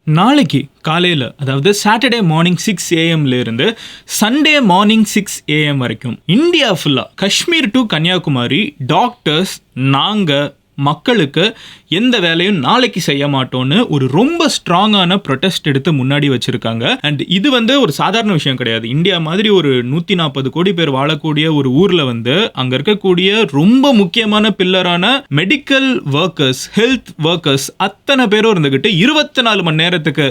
நாளைக்கு காலையில், அதாவது சாட்டர்டே மார்னிங் 6 AM இருந்து சண்டே மார்னிங் 6 AM வரைக்கும் இந்தியா ஃபுல்லாக காஷ்மீர் டு கன்னியாகுமரி டாக்டர்ஸ் நாங்கள் மக்களுக்கு எந்த வேலையும் நாளைக்கு செய்ய மாட்டோம்னு ஒரு ரொம்ப ஸ்ட்ராங்கான ப்ரொடெஸ்ட் எடுத்து முன்னாடி வச்சிருக்காங்க. அண்ட் இது ஒரு சாதாரண விஷயம் கிடையாது. இந்தியா மாதிரி ஒரு 140 கோடி பேர் வாழக்கூடிய ஒரு ஊரில் அங்கே இருக்கக்கூடிய ரொம்ப முக்கியமான பில்லரான மெடிக்கல் ஒர்க்கர்ஸ், ஹெல்த் ஒர்க்கர்ஸ் அத்தனை பேரும் இருந்துக்கிட்டு 24 மணி நேரத்துக்கு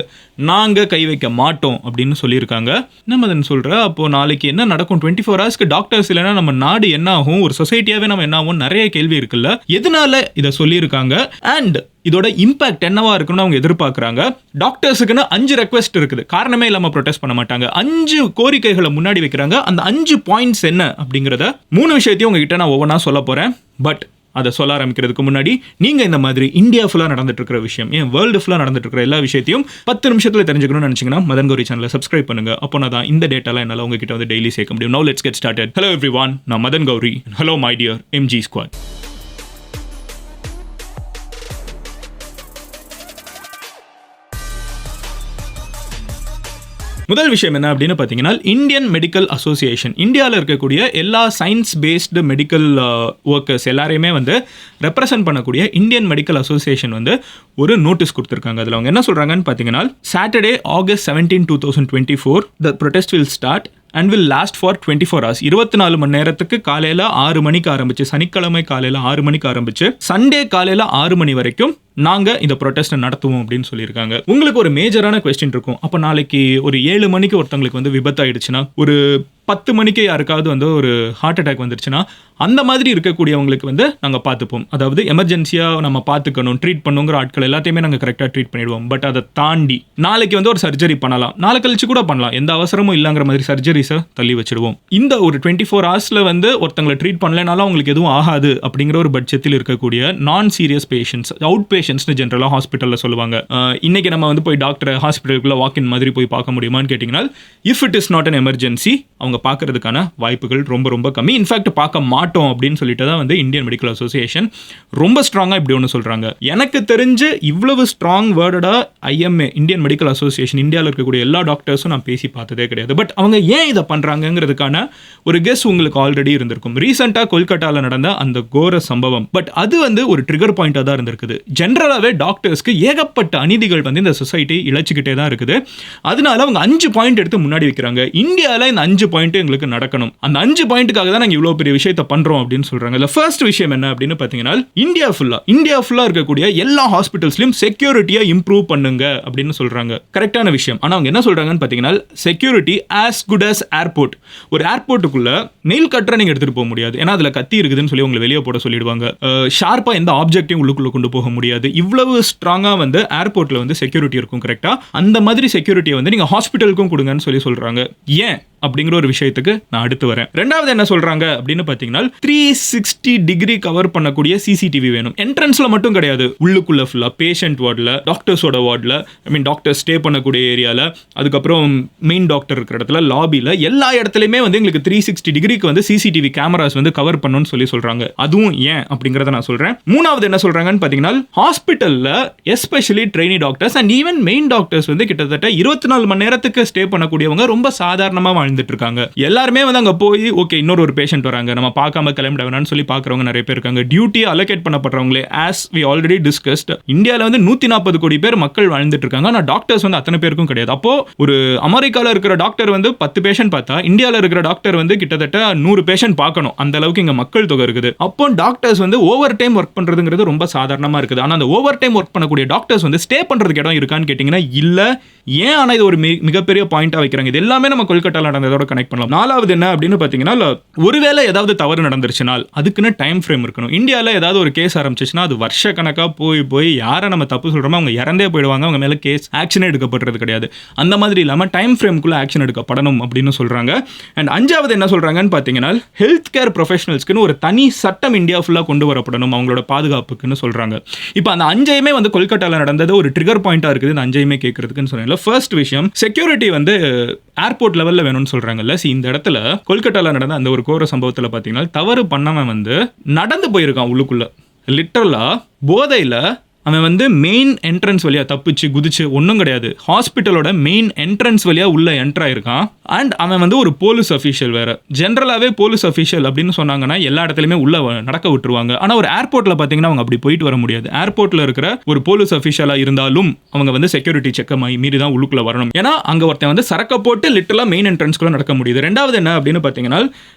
நாங்கள் கை வைக்க மாட்டோம் அப்படின்னு சொல்லியிருக்காங்க. நம்ம அதன் சொல்கிற அப்போ நாளைக்கு என்ன நடக்கும்? 24 ஹவர்ஸ்க்கு டாக்டர்ஸ் இல்லைன்னா நம்ம நாடு என்ன ஆகும்? ஒரு சொசைட்டியாகவே நம்ம என்ன ஆகும்? நிறைய கேள்வி இருக்குல்ல. எதனால இதை சொல்லியிருக்காங்க அண்ட் இதோட இம்பாக்ட் என்னவா இருக்குன்னு அவங்க எதிர்பார்க்குறாங்க. டாக்டர்ஸுக்குன்னு 5 ரெக்வெஸ்ட் இருக்குது. காரணமே இல்லாமல் ப்ரொடெஸ்ட் பண்ண மாட்டாங்க. 5 கோரிக்கைகளை முன்னாடி வைக்கிறாங்க. அந்த 5 பாயிண்ட்ஸ் என்ன அப்படிங்கிறத 3 விஷயத்தையும் உங்ககிட்ட நான் ஒவ்வொன்றா சொல்ல போகிறேன். பட் அதை சொல்ல ஆரம்பிக்கிறதுக்கு முன்னாடி நீங்கள் இந்த மாதிரி இந்தியா ஃபுல்லாக நடந்துட்டு இருக்கிற விஷயம், ஏன் வேர்ல்டு ஃபுல்லாக நடந்துட்டு இருக்கிற எல்லா விஷயத்தையும் 10 நிமிஷத்தில் தெரிஞ்சுக்கணும்னு நினச்சிங்கன்னா மதன் கௌரி சேனலை சப்ஸ்கிரைப் பண்ணுங்க. அப்போ தான் இந்த டேட்டாலாம் என்னால் உங்ககிட்ட டெய்லி சேர்க்க முடியும். Now let's get started. Hello everyone, நான் Madan Gauri. Hello my dear MG squad. முதல் விஷயம் என்ன அப்படின்னு பார்த்தீங்கன்னா, இந்தியன் மெடிக்கல் அசோசியேஷன் இந்தியாவில் இருக்கக்கூடிய எல்லா சயின்ஸ் பேஸ்டு மெடிக்கல் ஒர்க்கர்ஸ் எல்லாரையுமே ரெப்ரசன்ட் பண்ணக்கூடிய இந்தியன் மெடிக்கல் அசோசியேஷன் ஒரு நோட்டீஸ் கொடுத்துருக்காங்க. அதில் அவங்க என்ன சொல்கிறாங்கன்னு பார்த்தீங்கன்னா, Saturday August 17, 2024 the protest will start and will last for 24 hours. 24 மணி நேரத்துக்கு காலையில் 6 மணிக்கு ஆரம்பிச்சு, சனிக்கிழமை காலையில் 6 மணிக்கு ஆரம்பிச்சு சண்டே காலையில் 6 மணி வரைக்கும் நாங்கள் இந்த ப்ரொடெஸ்ட்டை நடத்துவோம் அப்படின்னு சொல்லியிருக்காங்க. உங்களுக்கு ஒரு மேஜரான கொஸ்டின் இருக்கும். அப்போ நாளைக்கு ஒரு 7 மணிக்கு ஒருத்தங்களுக்கு விபத்தாயிடுச்சுன்னா, ஒரு 10 மணிக்கு யாருக்காவது ஒரு ஹார்ட் அட்டாக் வந்துருச்சுன்னா, அந்த மாதிரி இருக்கக்கூடியவங்களுக்கு நாங்கள் பார்த்துப்போம். அதாவது எமர்ஜென்சியாக நம்ம பார்த்துக்கணும், ட்ரீட் பண்ணுங்கிற ஆட்கள் எல்லாத்தையுமே நாங்கள் கரெக்டாக ட்ரீட் பண்ணிடுவோம். பட் அதை தாண்டி நாளைக்கு ஒரு சர்ஜரி பண்ணலாம், நாளை கழிச்சு கூட பண்ணலாம், எந்த அவசரமும் இல்லைங்கிற மாதிரி சர்ஜரிஸை தள்ளி வச்சிடுவோம். இந்த ஒரு 24 ஹவர்ஸில் ஒருத்தங்களை ட்ரீட் பண்ணலைனாலும் அவங்களுக்கு எதுவும் ஆகாது அப்படிங்கிற ஒரு பட்சத்தில் இருக்கக்கூடிய நான் சீரியஸ் பேஷண்ட்ஸ், அவுட் பேஷண்ட்ஸ்னு ஜென்ரலாக ஹாஸ்பிட்டலில் சொல்லுவாங்க. இன்னைக்கு நம்ம போய் டாக்டரை ஹாஸ்பிட்டலுக்குள்ள வாக்கின் மாதிரி போய் பார்க்க முடியுமான்னு கேட்டிங்கன்னா, if it is not an emergency அவங்க பார்க்கறதுக்கான வாய்ப்புகள் ரொம்ப ரொம்ப கம்மி. இன்ஃபேக்ட் பார்க்க மாட்டோம் அப்படின்னு சொல்லிட்டு தான் இந்தியன் மெடிக்கல் அசோசியேஷன் ரொம்ப ஸ்ட்ராங்காக இப்படி ஒன்று சொல்கிறாங்க. எனக்கு தெரிஞ்சு இவ்வளவு ஸ்ட்ராங் வேர்டடாக IMA இந்தியன் மெடிக்கல் அசோசியேஷன் இந்தியாவில் இருக்கக்கூடிய எல்லா டாக்டர்ஸும் நான் பேசி பார்த்ததே கிடையாது. பட் அவங்க ஏன் இதை பண்ணுறாங்கிறதுக்கான ஒரு கெஸ் உங்களுக்கு ஆல்ரெடி இருந்திருக்கும். ரீசெண்டாக கொல்கட்டாவில் நடந்த அந்த கோர சம்பவம், பட் அது ஒரு ட்ரிகர் பாயிண்டாக தான் இருந்திருக்குது. ஜென்ரலாகவே டாக்டர்ஸ்க்கு ஏகப்பட்ட அநீதிகள் இந்த சொசைட்டி இழைச்சிக்கிட்டே தான் இருக்குது. அதனால அவங்க 5 பாயிண்ட் எடுத்து முன்னாடி வைக்கிறாங்க. இந்தியாவில் இந்த 5 பாயிண்ட் எங்களுக்கு நடக்கணும், அந்த 5 பாயிண்ட்டுக்காக தான் நாங்கள் இவ்வளோ பெரிய விஷயத்தை பண்றோம் அப்படின்னு சொல்றாங்க. இல்லை, ஃபர்ஸ்ட் விஷயம் என்ன அப்படின்னு பார்த்தீங்கன்னா, இந்தியா ஃபுல்லா இருக்கக்கூடிய எல்லா ஹாஸ்பிட்டல்ஸ்லையும் செக்யூரிட்டியை இம்ப்ரூவ் பண்ணுங்க அப்படின்னு சொல்றாங்க. கரெக்டான விஷயம். ஆனால் அவங்க என்ன சொல்றாங்கன்னு பார்த்தீங்கன்னா, security as good as airport. ஒரு ஏர்போர்ட்டுக்குள்ள நெயில் கட்டரை நீங்க எடுத்துட்டு போக முடியாது, ஏன்னா அதுல கத்தி இருக்குதுன்னு சொல்லி உங்களை வெளியே போட சொல்லிடுவாங்க. ஷார்ப்பா எந்த ஆப்ஜெக்டையும் உள்ளுக்குள்ள கொண்டு போக முடியாது. இவ்வளவு ஸ்ட்ராங்கா செக்யூரிட்டி செக்யூரிட்டி இருக்கும். கரெக்டா அந்த மாதிரி செக்யூரிட்டியை நீங்க ஹாஸ்பிட்டலுக்கும் கொடுங்கன்னு சொல்றாங்க. ஏன் அப்படிங்கிற ஒரு விஷயத்துக்கு நான் அடுத்து வரேன். ரெண்டாவது என்ன சொல்றாங்க அப்படின்னு பார்த்தீங்கன்னா, 360 டிகிரி கவர் பண்ணக்கூடிய CCTV வேணும். என்ட்ரன்ஸ்ல மட்டும் கிடையாது, உள்ளுக்குள்ள ஃபுல்லா பேஷண்ட் வார்டில், டாக்டர்ஸோட வார்டில், டாக்டர் ஸ்டே பண்ணக்கூடிய ஏரியாவில், அதுக்கப்புறம் மெயின் டாக்டர் இருக்கிற இடத்துல, லாபியில், எல்லா இடத்துலையுமே எங்களுக்கு 360 டிகிரிக்கு CCTV கேமராஸ் கவர் பண்ணணும்னு சொல்றாங்க. அதுவும் ஏன் அப்படிங்கிறத நான் சொல்றேன். மூணாவது என்ன சொல்றாங்கன்னு பார்த்தீங்கன்னா, ஹாஸ்பிட்டலில் especially trainee doctors and even main doctors கிட்டத்தட்ட 24 மணி நேரத்துக்கு ஸ்டே பண்ணக்கூடியவங்க ரொம்ப சாதாரணமாக வாழ்ந்துட்டு இருக்காங்க. எல்லாருமே அங்க போய் ஓகே இன்னொரு பேஷண்ட் வராங்க, நம்ம பார்க்காம கிளம்பிட வேணாம்னு சொல்லி பார்க்கறவங்க நிறைய பேர் இருக்காங்க. டியூட்டி அலோகேட் பண்ணப்படுறவங்களே as we already discussed, இந்தியாவில் 140 கோடி பேர் மக்கள் வாழ்ந்துட்டு இருக்காங்க. ஆனால் டாக்டர்ஸ் அத்தனை பேருக்கும் கிடையாது. அப்போ ஒரு அமெரிக்காவில் இருக்கிற டாக்டர் 10 பேஷண்ட் பார்த்தா, இந்தியாவில் இருக்கிற டாக்டர் கிட்டத்தட்ட 100 பேஷண்ட் பார்க்கணும். அந்த அளவுக்கு இங்க மக்கள் தொகை இருக்குது. அப்போ டாக்டர்ஸ் ஓவர் டைம் ஒர்க் பண்றதுங்கிறது ரொம்ப சாதாரணமா இருக்குது. ஆனால் அந்த ஓவர் டைம் ஒர்க் பண்ணக்கூடிய டாக்டர்ஸ் ஸ்டே பண்றதுக்கு இடம் இருக்கான்னு கேட்டீங்கன்னா இல்ல. ஏன்? ஆனால் இது ஒரு மிகப்பெரிய பாயிண்டா வைக்கிறாங்க. இது எல்லாமே நம்ம கொல்கட்டாவில் நடந்ததோட கனெக்ட் பண்ணலாம். நாலாவது என்ன அப்படின்னு பார்த்தீங்கன்னா, ஒருவேளை ஏதாவது தவறு நடந்துருச்சுனால் அதுக்குன்னு டைம் ஃப்ரேம் இருக்கணும். இந்தியாவில் ஏதாவது ஒரு கேஸ் ஆரம்பிச்சிச்சுன்னா அது வருஷ கணக்காக போய் யாரை நம்ம தப்பு சொல்கிறோமோ அவங்க இறந்தே போயிடுவாங்க. அவங்க மேலே கேஸ் ஆக்ஷனே எடுக்கப்படுறது கிடையாது. அந்த மாதிரி இல்லாமல் டைம் ஃப்ரேம்குள்ளே ஆக்ஷன் எடுக்கப்படணும் அப்படின்னு சொல்கிறாங்க. அண்ட் 5வது என்ன சொல்கிறாங்கன்னு பார்த்தீங்கன்னா, ஹெல்த் கேர் ப்ரொஃபஷனல்ஸ்க்குன்னு ஒரு தனி சட்டம் இந்தியா ஃபுல்லாக கொண்டு வரப்படணும் அவங்களோட பாதுகாப்புக்குன்னு சொல்கிறாங்க. இப்போ அந்த 5யுமே கொல்கட்டாவில் நடந்தது ஒரு ட்ரிகர் பாயிண்டாக இருக்குது. இந்த 5யுமே கேட்கறதுக்குன்னு சொன்னாங்க. ஃபர்ஸ்ட் விஷயம், செக்யூரிட்டி ஏர்போர்ட் லெவலில் வேணும்னு சொல்கிறாங்கல்ல. இந்த இடத்துல கொல்கட்டாவில் நடந்த அந்த ஒரு கோர சம்பவத்தில் பார்த்தீங்கன்னா, தவறு பண்ணவன் நடந்து போயிருக்கான் உள்ளுக்குள்ள, லிட்டரலா போதையில் அவன் வந்து மெயின் என்ட்ரன்ஸ் வழியாக தப்பிச்சு குதிச்சு ஒன்றும் கிடையாது, ஹாஸ்பிட்டலோட மெயின் என்ட்ரன்ஸ் வழியாக உள்ள என்ட்ரு ஆயிருக்கான். அண்ட் அவன் வந்து ஒரு போலீஸ் அஃபீஷியல் வேறு. ஜென்ரலாகவே போலீஸ் அஃபீஷியல் அப்படின்னு சொன்னாங்கன்னா எல்லா இடத்துலையுமே உள்ளே நடக்க விட்டுருவாங்க. ஆனால் ஒரு ஏர்போர்ட்டில் பார்த்தீங்கன்னா அவங்க அப்படி போயிட்டு வர முடியாது. ஏர்போர்ட்டில் இருக்கிற ஒரு போலீஸ் அஃபீஷியலாக இருந்தாலும் அவங்க வந்து செக்யூரிட்டி செக்கை மீறி தான் உள்ளுக்குள்ளே வரணும். ஏன்னா அங்கே ஒருத்தன் வந்து சரக்கை போட்டு லிட்டலாக மெயின் என்ட்ரன்ஸ்குள்ளே நடக்க முடியுது. ரெண்டாவது என்ன அப்படின்னு பார்த்தீங்கன்னா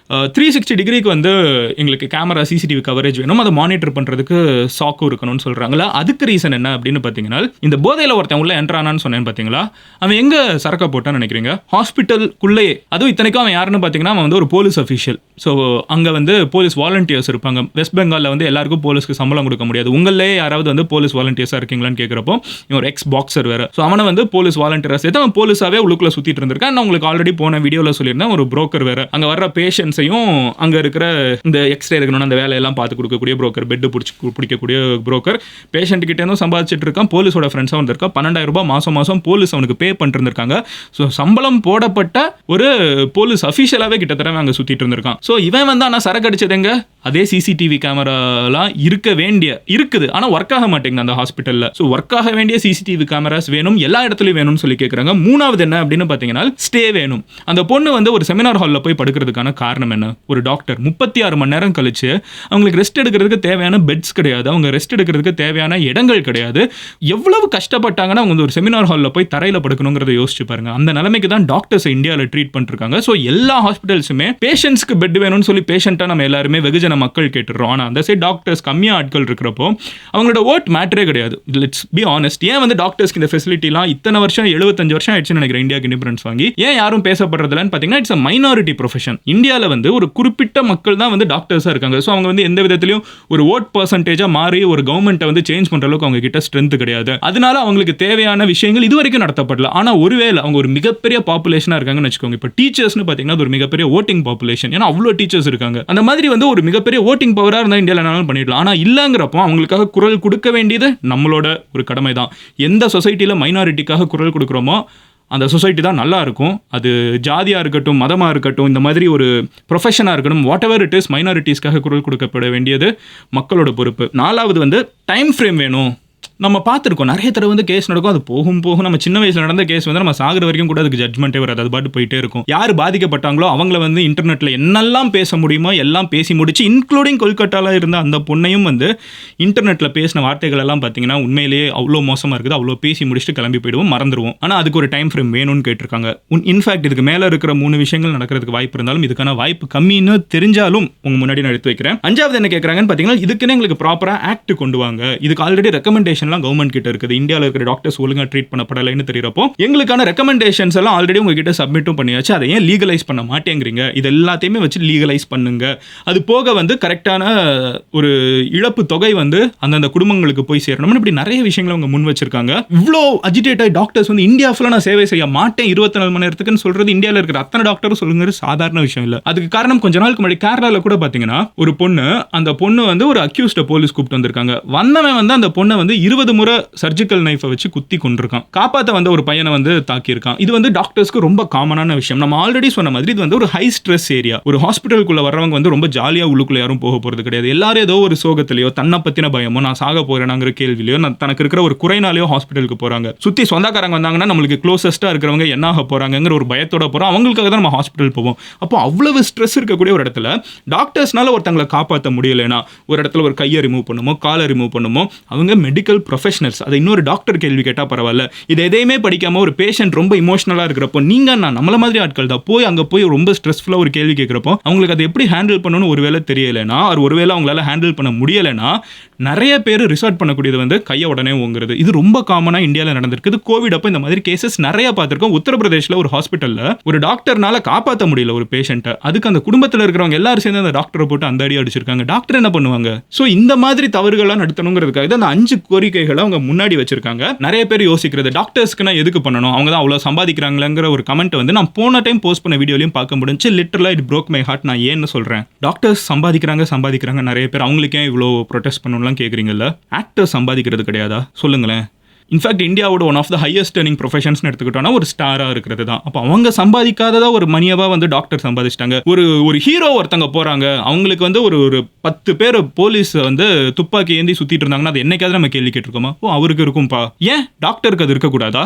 360 டிகிரிக்கு வந்து எங்களுக்கு கேமரா சிசிடிவி கவரேஜ் வேணும், அதை மானிட்டர் பண்ணுறதுக்கு சாக்கும் இருக்கணும்னு சொல்கிறாங்களா. அதுக்கு ரீசன் என்ன அப்படின்னு பார்த்தீங்கன்னா, இந்த போதையில் ஒருத்தன் உள்ள என்ட்ரானான்னு சொன்னேன்னு பார்த்தீங்களா, அவன் எங்கே சரக்கை போட்டான்னு நினைக்கிறீங்க? ஹாஸ்பிட்டலுக்குள்ளேயே. அதுவும் இத்தனைக்கும் அவன் யாருன்னு பார்த்தீங்கன்னா அவன் வந்து ஒரு போலீஸ் அஃபீஷியல். ஸோ அங்கே வந்து போலீஸ் வாலண்டியர்ஸ் இருப்பாங்க. வெஸ்ட் பெங்காலில் வந்து எல்லாருக்கும் போலீஸ்க்கு சம்பளம் கொடுக்க முடியாது. உங்களே யாராவது வந்து போலீஸ் வாலண்டியர்ஸாக இருக்கீங்களான்னு கேட்குறப்போ இவன் ஒரு எக்ஸ் பாக்ஸர் வேறு. ஸோ அவனை வந்து போலீஸ் வாலண்டியராக சேர்த்து அவன் போலீஸாகவே உள்ளுக்குள்ளே சுற்றிட்டு இருந்திருக்கான். நான் உங்களுக்கு ஆல்ரெடி போன வீடியோவில் சொல்லியிருந்தேன், ஒரு புரோக்கர் வேறு. அங்கே வர்ற பேஷண்ட்ஸையும் அங்கே இருக்கிற இந்த எக்ஸ்ரே இருக்கணும்னு அந்த வேலையெல்லாம் பார்த்து கொடுக்கக்கூடிய புரோக்கர், பெட்டு பிடிக்கக்கூடிய புரோக்கர், பேஷண்ட் கிட்டேருந்தும் சம்பாதிச்சிட்டு இருக்கான். போலீஸோட ஃப்ரெண்ட்ஸாக வந்திருக்கான். 12,000 ரூபாய் மாதம் போலீஸ் அவனுக்கு பே பண்ணிட்டு இருந்திருக்காங்க. ஸோ சம்பளம் போடப்பட்ட ஒரு போலீஸ் அஃபீஷியலாகவே கிட்டத்தட்ட அங்கே சுற்றிட்டு இருந்திருக்கான். ஸோ இவன் வந்து ஆனால் சரக்கு அடிச்சதுங்க அதே சிசிடிவி கேமராலாம் இருக்குது, ஆனால் ஒர்க் ஆக மாட்டேங்குது அந்த ஹாஸ்பிட்டலில். ஸோ ஒர்க் ஆக வேண்டிய சிசிடிவி கேமராஸ் வேணும், எல்லா இடத்துலையும் வேணும்னு சொல்லி கேட்குறாங்க. மூணாவது என்ன அப்படின்னு பார்த்தீங்கன்னா ஸ்டே வேணும். அந்த பொண்ணு வந்து ஒரு செமினார் ஹாலில் போய் படுக்கிறதுக்கான காரணம் என்ன? ஒரு டாக்டர் 36 மணி நேரம் கழிச்சு அவங்களுக்கு ரெஸ்ட் எடுக்கிறதுக்கு தேவையான பெட்ஸ் கிடையாது, அவங்க ரெஸ்ட் எடுக்கிறதுக்கு தேவையான இடங்கள் கிடையாது. எவ்வளவு கஷ்டப்பட்டாங்கன்னா அவங்க வந்து ஒரு செமினார் ஹாலில் போய் தரையில் படுக்கணுங்கிறத யோசிச்சு பாருங்க. அந்த நிலைமைக்கு தான் டாக்டர்ஸ் இந்தியாவில் ட்ரீட் பண்ணிருக்காங்க. ஸோ எல்லா ஹாஸ்பிட்டல்ஸுமே பேஷண்ட்ஸ்க்கு பெட் வேணும்னு சொல்லி பேஷண்ட்டாக நம்ம எல்லாருமே வெகுஜன மக்கள் கேட்டுடுறோம். ஆனால் அந்த சைட் டாக்டர்ஸ் கம்மியாக ஆட்கள் இருக்கிறப்போ அவங்களோட ஓட் மேட்டரே கிடையாது. Let's be honest. ஏன் வந்து டாக்டர்ஸ்க்கு இந்த ஃபெசிலிட்டிலாம் இத்தனை வருஷம் 75 வருஷம் ஆயிடுச்சுன்னு நினைக்கிறேன் இந்தியாவுக்கு இண்டிபெண்டன்ஸ் வாங்கி, ஏன் யாரும் பேசப்படுறதுலன்னு பார்த்தீங்கன்னா இட்ஸ் அ மைனாரிட்டி ப்ரொஃபஷன். இந்தியாவில் வந்து ஒரு குறிப்பிட்ட மக்கள் தான் வந்து டாக்டர்ஸாக இருக்காங்க. ஸோ அவங்க வந்து எந்த விதத்திலையும் ஒரு ஓட் பர்சன்டேஜாக மாறி ஒரு கவர்மெண்ட்டை வந்து சேஞ்ச் பண்ணுற அளவுக்கு அவங்க கிட்ட ஸ்ட்ரென்த் கிடையாது. அதனால அவங்களுக்கு தேவையான விஷயங்கள் இது வரைக்கும் நடத்தப்படல. ஆனால் ஒருவேளை அவங்க ஒரு மிகப்பெரிய பாப்புலேஷனாக இருக்காங்கன்னு வச்சுக்கோங்க. இப்போ டீச்சர்ஸ்னு பார்த்தீங்கன்னா ஒரு மிகப்பெரிய ஓட்டிங் பாப்புலேஷன். ஏன்னா அவ்வளோ டீச்சர்ஸ் இருக்காங்க. அந்த மாதிரி வந்து ஒரு மிகப்பெரிய ஓட்டிங் பவராக இருந்தால் இந்தியாவில் என்னாலும் பண்ணிடலாம். ஆனால் இல்லைங்கிறப்போ அவங்களுக்காக குரல் கொடுக்க வேண்டியது நம்மளோட ஒரு கடமை தான். எந்த சொசைட்டியில் மைனாரிட்டிக்காக குரல் கொடுக்குறோமோ அந்த சொசைட்டி தான் நல்லா இருக்கும். அது ஜாதியாக இருக்கட்டும், மதமாக இருக்கட்டும், இந்த மாதிரி ஒரு ப்ரொஃபஷனாக இருக்கட்டும், வாட் எவர் இட் இஸ், மைனாரிட்டிஸ்க்காக குரல் கொடுக்கப்பட வேண்டியது மக்களோட பொறுப்பு. நாலாவது வந்து டைம் ஃப்ரேம் வேணும். நம்ம பார்த்துருக்கோம் நிறைய தடவை வந்து கேஸ் நடக்கும், அது போகும் நம்ம சின்ன வயசில் நடந்த கேஸ் வந்து நம்ம சாகிற வரைக்கும் கூட அதுக்கு ஜட்மெண்ட்டே வராது, அது பாட்டு போயிட்டே இருக்கும். யார் பாதிக்கப்பட்டாங்களோ அவங்கள வந்து இன்டர்நெட்டில் என்னெல்லாம் பேச முடியுமோ எல்லாம் பேசி முடிச்சு, இன்க்ளூடிங் கொல்கட்டாவில் இருந்த அந்த பொண்ணையும் வந்து இன்டர்நெட்டில் பேசின வார்த்தைகள் எல்லாம் பார்த்தீங்கன்னா உண்மையிலேயே அவ்வளோ மோசமாக இருக்குது. அவ்வளோ பேசி முடிச்சுட்டு கிளம்பி போயிடுவோம், மறந்துடுவோம். ஆனால் அதுக்கு ஒரு டைம் ஃப்ரேம் வேணும்னு கேட்டிருக்காங்க. இன்ஃபேக்ட் இதுக்கு மேலே இருக்கிற 3 விஷயங்கள் நடக்கிறதுக்கு வாய்ப்பு இருந்தாலும் இதுக்கான வாய்ப்பு கம்மின்னு தெரிஞ்சாலும் உங்கள் முன்னாடி நான் எடுத்து வைக்கிறேன். 5வது என்ன கேட்குறாங்கன்னு பார்த்தீங்கன்னா இதுக்குன்னு எங்களுக்கு ப்ராப்பராக ஆக்ட் கொண்டு வாங்க. இதுக்கு ஆல்ரெடி ரெக்கமெண்டேஷன் கவர்மெண்ட் கிட்ட இருக்குது. இந்தியாவில் இருக்கிற டாக்டர்ஸ் ஒழுங்கா ட்ரீட் பண்ணப்படலைன்னு தெரியறப்போ எங்களுக்கான ரெக்கமெண்டேஷன்ஸ் எல்லாம் ஆல்ரெடி உங்ககிட்ட சப்மிட்டும் பண்ணியாச்சு. அதை ஏன் லீகலைஸ் பண்ண மாட்டேங்கிறீங்க? இது எல்லாத்தையுமே வச்சு லீகலைஸ் பண்ணுங்க. அது போக வந்து கரெக்டான ஒரு இழப்பு தொகை வந்து அந்தந்த குடும்பங்களுக்கு போய் சேரணும். இப்படி நிறைய விஷயங்களை அவங்க முன் வச்சிருக்காங்க. இவ்வளோ அஜிடேட் ஆகி டாக்டர்ஸ் வந்து இந்தியா ஃபுல்லாக நான் சேவை செய்ய மாட்டேன் 24 மணி நேரத்துக்குன்னு சொல்றது இந்தியாவில் இருக்கிற அத்தனை டாக்டரும் சொல்லுங்கிறது சாதாரண விஷயம் இல்லை. அதுக்கு காரணம் கொஞ்ச நாளுக்கு முன்னாடி கேரளாவில் கூட பார்த்தீங்கன்னா ஒரு பொண்ணு, அந்த பொண்ணு வந்து ஒரு அக்யூஸ்ட போலீஸ் கூப்பிட்டு வந்திருக்காங்க. வந்தவன் வந்து அந்த பொண்ணை வந்து 20 முறை சர்ஜிக்கல் நைஃபை வச்சு குத்தி கொண்டிருக்கான். காப்பாற்ற வந்த ஒரு பையனை வந்து தாக்கியிருக்கான். இது வந்து டாக்டர்ஸ்க்கு ரொம்ப காமனான விஷயம். நம்ம ஆல்ரெடி சொன்ன மாதிரி இது வந்து ஒரு ஹை ஸ்ட்ரெஸ் ஏரியா. ஒரு ஹாஸ்பிட்டலுக்குள்ள வர்றவங்க வந்து ரொம்ப ஜாலியாக உள்ளுக்குள்ள யாரும் போக போகிறது கிடையாது. எல்லாரும் ஏதோ ஒரு சோகத்திலையோ தன்னை பற்றின பயமோ நான் சாக போறேனாங்கிற கேள்விலையோ தனக்கு இருக்கிற ஒரு குறைனாலையோ ஹாஸ்பிட்டலுக்கு போகிறாங்க. சுற்றி சொந்தக்காரங்க வந்தாங்கன்னா நம்மளுக்கு க்ளோசஸ்ட்டாக இருக்கிறவங்க என்ன ஆக போகிறாங்கிற ஒரு பயத்தோட போகிறோம். அவங்களுக்காக தான் நம்ம ஹாஸ்பிட்டல் போவோம். அப்போ அவ்வளவு ஸ்ட்ரெஸ் இருக்கக்கூடிய ஒரு இடத்துல டாக்டர்ஸ்னால ஒருத்தங்களை காப்பாற்ற முடியலைன்னா, ஒரு இடத்துல ஒரு கையை ரிமூவ் பண்ணுமோ காலை ரிமூவ் பண்ணுமோ, அவங்க மெடிக்கல் ப்ரொஃபஷனல்ஸ். அதை இன்னொரு டாக்டர் கேள்வி கேட்டால் பரவாயில்ல. இது எதையுமே படிக்காமல் ஒரு பேஷண்ட் ரொம்ப இமோஷனலாக இருக்கிறப்போ நீங்கள் நம்மள மாதிரி ஆட்கள் தான் போய் அங்கே போய் ரொம்ப ஸ்ட்ரெஸ்ஃபுல்லாக ஒரு கேள்வி கேட்குறப்போ அவங்களுக்கு அதை எப்படி ஹேண்டில் பண்ணணும்னு ஒருவேளை தெரியலைன்னா, ஒருவேளை அவங்களால ஹேண்டில் பண்ண முடியலைன்னா நிறைய பேர் ரிசார்ட் பண்ணக்கூடியது வந்து கையை உடனே ஓங்குறது. இது ரொம்ப காமனாக இந்தியாவில் நடந்திருக்குது. கோவிட் அப்போ இந்த மாதிரி கேசஸ் நிறைய பார்த்துருக்கோம். உத்தரப்பிரதேசில் ஒரு ஹாஸ்பிட்டலில் ஒரு டாக்டர்னால காப்பாற்ற முடியல ஒரு பேஷண்ட்டை. அதுக்கு அந்த குடும்பத்தில் இருக்கிறவங்க எல்லாரும் சேர்ந்து அந்த டாக்டரை போட்டு அந்த அடி அடிச்சிருக்காங்க. டாக்டர் என்ன பண்ணுவாங்க? ஸோ இந்த மாதிரி தவறுகள்லாம் நடத்தணுங்கிறதுக்காக அந்த 5 கோரிக்கைகளை அவங்க முன்னாடி வச்சிருக்காங்க. நிறைய பேர் யோசிக்கிறது டாக்டர்ஸ்க்கு நான் எதுக்கு பண்ணணும், அவங்க தான் அவ்வளோ சம்பாதிக்கிறாங்களேங்கிற ஒரு கமெண்ட் வந்து நான் போன டைம் போஸ்ட் பண்ண வீடியோலையும் பார்க்க முடிஞ்சு. லிட்டரலா இட் ப்ரோக் மை ஹார்ட். நான் ஏன்னு சொல்றேன், டாக்டர்ஸ் சம்பாதிக்கிறாங்க நிறைய பேர், அவங்களுக்கே இவ்வளோ ப்ரொடெஸ்ட் பண்ணணும்லாம் கேட்குறீங்கல்ல. ஆக்டர்ஸ் சம்பாதிக்கிறது கிடையாதா? சொல்லுங்களேன். இன்ஃபேக்ட் இந்தியாவோட one of the highest earning ப்ரொஃபஷன்ஸ்னு எடுத்துக்கிட்டோம்னா ஒரு ஸ்டாராக இருக்கிறது தான். அப்போ அவங்க சம்பாதிக்காததா ஒரு மணியவா வந்து டாக்டர் சம்பாதிச்சிட்டாங்க. ஒரு ஹீரோ ஒருத்தங்க போகிறாங்க, அவங்களுக்கு வந்து ஒரு 10 பேர் போலீஸ் வந்து துப்பாக்கி ஏந்தி சுற்றிட்டு இருந்தாங்கன்னா அது என்னைக்காவது நம்ம கேள்வி கேட்டிருக்கோமா? அவருக்கு இருக்கும்பா, ஏன் டாக்டருக்கு அது இருக்கக்கூடாதா?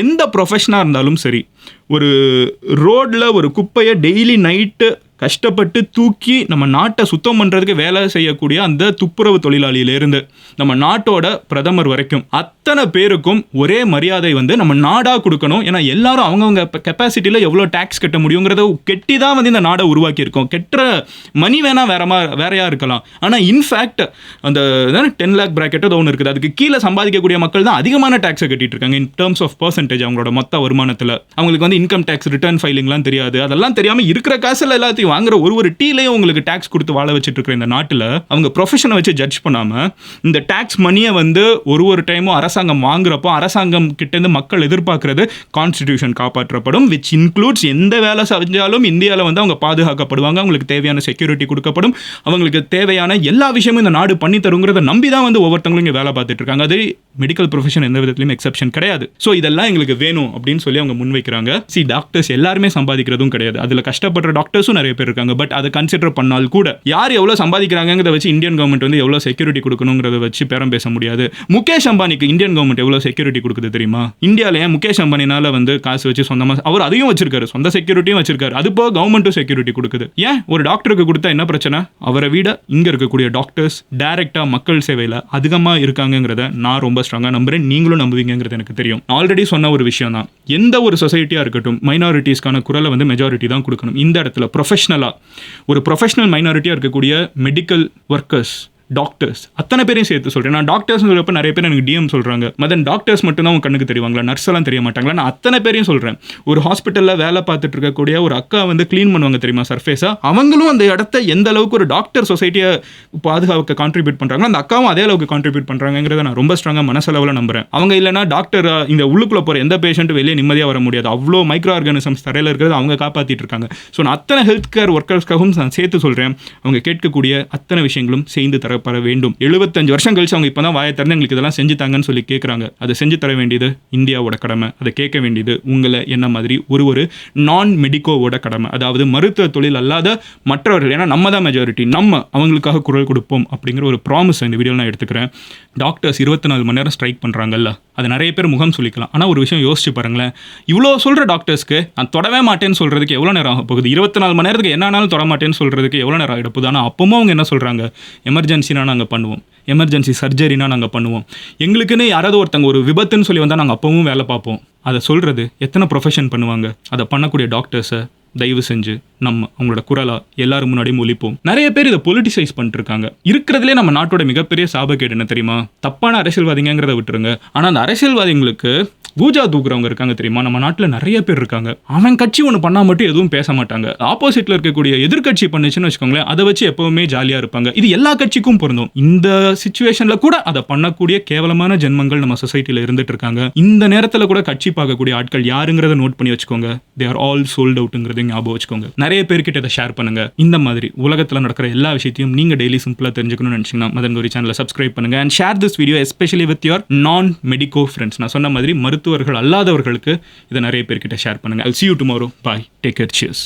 எந்த ப்ரொஃபஷனாக இருந்தாலும் சரி, ஒரு ரோடில் ஒரு குப்பையை டெய்லி நைட்டு கஷ்டப்பட்டு தூக்கி நம்ம நாட்டை சுத்தம் பண்ணுறதுக்கு வேலை செய்யக்கூடிய அந்த துப்புரவு தொழிலாளியிலேருந்து நம்ம நாட்டோட பிரதமர் வரைக்கும் அத்தனை பேருக்கும் ஒரே மரியாதை வந்து நம்ம நாடாக கொடுக்கணும். ஏன்னா எல்லாரும் அவங்கவுங்க கெப்பாசிட்டியில் எவ்வளோ டேக்ஸ் கட்ட முடியுங்கிறத கெட்டி தான் வந்து இந்த நாடை உருவாக்கியிருக்கோம். கெட்டுற மணி வேணால் வேறையாக இருக்கலாம், ஆனால் இன்ஃபேக்ட் அந்த 10 lakh பிராக்கெட் ஒன்று இருக்குது, அதுக்கு கீழே சம்பாதிக்கக்கூடிய மக்கள் தான் அதிகமான டேக்ஸை கட்டிட்டு இருக்காங்க இன் டேர்ம்ஸ் ஆஃப் பர்சன்டேஜ். அவங்களோட மொத்த வருமானத்தில் அவங்களுக்கு வந்து இன்கம் டேக்ஸ் ரிட்டர்ன் ஃபைலிங்லாம் தெரியாது. அதெல்லாம் தெரியாமல் இருக்கிற காசில் எல்லாத்தையும் வாங்குற ஒரு டீலையும் உங்களுக்கு டாக்ஸ் கொடுத்து வாழ வச்சுட்டு இருக்கிற இந்த நாட்டில் அவங்க ப்ரொஃபஷனை வச்சு ஜட்ஜ் பண்ணாம இந்த டாக்ஸ் மணியை வந்து ஒரு டைமும் அரசாங்கம் வாங்குறப்போ அரசாங்கம் கிட்டேருந்து மக்கள் எதிர்பார்க்கறது கான்ஸ்டிடியூஷன் காப்பாற்றப்படும், விச் இன்க்ளூட்ஸ் எந்த வேலை செஞ்சாலும் இந்தியாவில் வந்து அவங்க பாதுகாக்கப்படுவாங்க, அவங்களுக்கு தேவையான செக்யூரிட்டி கொடுக்கப்படும், அவங்களுக்கு தேவையான எல்லா விஷயமும் இந்த நாடு பண்ணி தருங்கிறத நம்பி தான் வந்து ஒவ்வொருத்தவங்களும் இங்கே வேலை பார்த்துட்டு இருக்காங்க. அது மெடிக்கல் ப்ரொஃபஷன் எந்த விதத்திலும் எக்ஸெப்ஷன் கிடையாது. ஸோ இதெல்லாம் எங்களுக்கு வேணும் அப்படின்னு சொல்லி அவங்க முன்வைக்கிறாங்க. டாக்டர்ஸ் எல்லாருமே சம்பாதிக்கிறதும் கிடையாது, அதில் கஷ்டப்படுற டாக்டர்ஸும் நிறைய பேர் இருக்காங்க. பட் அதை கன்சிடர் பண்ணால் கூட யார் எவ்வளோ சம்பாதிக்கிறாங்கிறத வச்சு இந்தியன் கவர்மெண்ட் வந்து எவ்வளோ செக்யூரிட்டி கொடுக்கணுங்கிறத வச்சு பேரம் பேச முடியாது. முகேஷ் அம்பானிக்கு இந்தியன் கவர்மெண்ட் எவ்வளோ செக்யூரிட்டி கொடுக்குது தெரியுமா? இந்தியாவில் ஏன் முகேஷ் அம்பானினால வந்து காசு வச்சு சொந்தமாக அவர் அதையும் வச்சிருக்காரு, சொந்த செக்யூரிட்டியும் வச்சிருக்காரு, அது போக கவர்மெண்ட்டும் செக்யூரிட்டி கொடுக்குது. ஏன் ஒரு டாக்டருக்கு கொடுத்தா என்ன பிரச்சனை? அவரை விட இங்கே இருக்கக்கூடிய டாக்டர்ஸ் டைரக்டாக மக்கள் சேவையில் அதிகமாக இருக்காங்கிறத நான் ரொம்ப ஸ்ட்ராங்காக நம்புறேன், நீங்களும் நம்புவீங்கிறது எனக்கு தெரியும். ஆல்ரெடி சொன்ன ஒரு விஷயம் தான், எந்த ஒரு சொசைட்டியாக இருக்கட்டும் மைனாரிட்டிஸ்க்கான குரலை வந்து மெஜாரிட்டி தான் கொடுக்கணும். இந்த இடத்துல ப்ரொஃபஷனலாக ஒரு ப்ரொஃபஷனல் மைனாரிட்டியாக இருக்கக்கூடிய மெடிக்கல் ஒர்க்கர்ஸ், டாக்டர்ஸ் அத்தனை பேரையும் சேர்த்து சொல்கிறேன். நான் டாக்டர்ஸ் சொல்கிறப்ப நிறைய பேர் எனக்கு டிஎம் சொல்கிறாங்க, மதன் டாக்டர்ஸ் மட்டும் தான் உங்க கண்ணுக்கு தெரிவாங்களா, நர்ஸ் எல்லாம் தெரிய மாட்டாங்களா? நான் அத்தனை பேரையும் சொல்கிறேன். ஒரு ஹாஸ்பிட்டலில் வேலை பார்த்துட்டு இருக்கக்கூடிய ஒரு அக்கா வந்து க்ளீன் பண்ணுவாங்க தெரியுமா சர்ஃபேஸாக, அவங்களும் அந்த இடத்த எந்த அளவுக்கு ஒரு டாக்டர் சொசைட்டியை பாதுகாக்க கான்ட்ரிபியூட் பண்ணுறாங்களோ அந்த அக்காவும் அதே அளவுக்கு கான்ட்ரிபியூட் பண்ணுறாங்கிறத நான் ரொம்ப ஸ்ட்ராங்காக மனசளவில் நம்புறேன். அவங்க இல்லைனா டாக்டர் இந்த உள்ளுக்குள்ளே போகிற எந்த பேஷண்ட்டும் வெளியே நிம்மதியாக வர முடியாது. அவ்வளோ மைக்ரோ ஆர்கானிசம்ஸ் தரையில் இருக்கிறது அவங்க காப்பாற்றிட்டு இருக்காங்க. ஸோ நான் அத்தனை ஹெல்த் கேர் ஒர்க்கர்ஸ்க்காகவும் நான் சேர்த்து சொல்கிறேன், அவங்க கேட்கக்கூடிய அத்தனை விஷயங்களும் செய்து தரப்பட வேண்டும். 75 வருஷம் கழிச்சு அவங்க இப்போ தான் வாயை திறந்து எங்களுக்கு இதெல்லாம் செஞ்சு தாங்கன்னு சொல்லி கேட்குறாங்க. அதை செஞ்சு தர வேண்டியது இந்தியாவோட கடமை, அதை கேட்க வேண்டியது உங்களை என்ன மாதிரி ஒரு நான் மெடிக்கோவோட கடமை, அதாவது மருத்துவ தொழில் அல்லாத மற்றவர்கள். ஏன்னா நம்ம தான் மெஜாரிட்டி, நம்ம அவங்களுக்காக குரல் கொடுப்போம் அப்படிங்கிற ஒரு ப்ராமிஸ் இந்த வீடியோவில் நான் எடுத்துக்கிறேன். டாக்டர்ஸ் 24 மணி நேரம் ஸ்ட்ரைக் பண்ணுறாங்கல்ல, அது நிறைய பேர் முகம் சொல்லிக்கலாம். ஆனால் ஒரு விஷயம் யோசிச்சு பாருங்களேன், இவ்வளோ சொல்கிற டாக்டர்ஸ்க்கு நான் தொடவே மாட்டேன்னு சொல்கிறதுக்கு எவ்வளோ நேரம் ஆக போகுது? 24 மணி நேரத்துக்கு என்னன்னாலும் தொட மாட்டேன்னு சொல்கிறதுக்கு எவ்வளோ நேரம் ஆகிட போகுது? ஆனால் அப்பவும் அவங்க என்ன சொல்கிறாங்க, எமர்ஜென்சினா நாங்கள் பண்ணுவோம், எமர்ஜென்சி சர்ஜரினா நாங்கள் பண்ணுவோம், எங்களுக்குன்னு யாராவது ஒருத்தங்க ஒரு விபத்துன்னு சொல்லி வந்தால் நாங்கள் அப்பவும் வேலை பார்ப்போம். அதை சொல்கிறது எத்தனை ப்ரொஃபஷன் பண்ணுவாங்க? அதை பண்ணக்கூடிய டாக்டர்ஸை தயவு செஞ்சு நம்ம அவங்களோட குரலா எல்லாரும் முன்னாடியும் ஒலிப்போம். நிறைய பேர் இதை பொலிட்டிசைஸ் பண்ணிட்டு இருக்காங்க. இருக்கிறதுலே நம்ம நாட்டோட மிகப்பெரிய சாபக்கேடு என்ன தெரியுமா? தப்பான அரசியல்வாதிங்கிறத விட்டுருங்க, ஆனால் அந்த அரசியல்வாதிகளுக்கு பூஜா தூக்குறவங்க இருக்காங்க தெரியுமா? நம்ம நாட்டில் நிறைய பேர் இருக்காங்க. அவன் கட்சி ஒன்று பண்ணா மட்டும் எதுவும் பேச மாட்டாங்க. ஆப்போசிட்ல இருக்கக்கூடிய எதிர்கட்சி பண்ணுச்சுன்னு வச்சுக்கோங்களேன், அதை வச்சு எப்பவுமே ஜாலியா இருப்பாங்க. இது எல்லா கட்சிக்கும் பொருந்தும். இந்த சிச்சுவேஷன்ல கூட அதை பண்ணக்கூடிய கேவலமான ஜென்மங்கள் நம்ம சொசைட்டில இருந்துட்டு இருக்காங்க. இந்த நேரத்தில் கூட கட்சி பார்க்கக்கூடிய ஆட்கள் யாருங்கிறத நோட் பண்ணி வச்சுக்கோங்க. தே ஆர் ஆல் சோல்ட் அவுட்ங்கிறது ஞாபகம் வச்சுக்கோங்க. நிறைய பேர்கிட்ட இதை ஷேர் பண்ணுங்க. இந்த மாதிரி உலகத்தில் நடக்கிற எல்லா விஷயத்தையும் நீங்க டெய்லி சிம்பிளா தெரிஞ்சுக்கணும்னு நினைச்சீங்கன்னா மதன் கௌரி சேனலை சப்ஸ்கிரைப் பண்ணுங்க and share this video especially with your நான் மெடிக்கோ ஃப்ரெண்ட்ஸ். நான் சொன்ன மாதிரி மருத்துவர்கள் அல்லாதவர்களுக்கு இதை நிறைய பேர்கிட்ட ஷேர் பண்ணுங்க. I'll see you tomorrow. Bye. Take care. Cheers.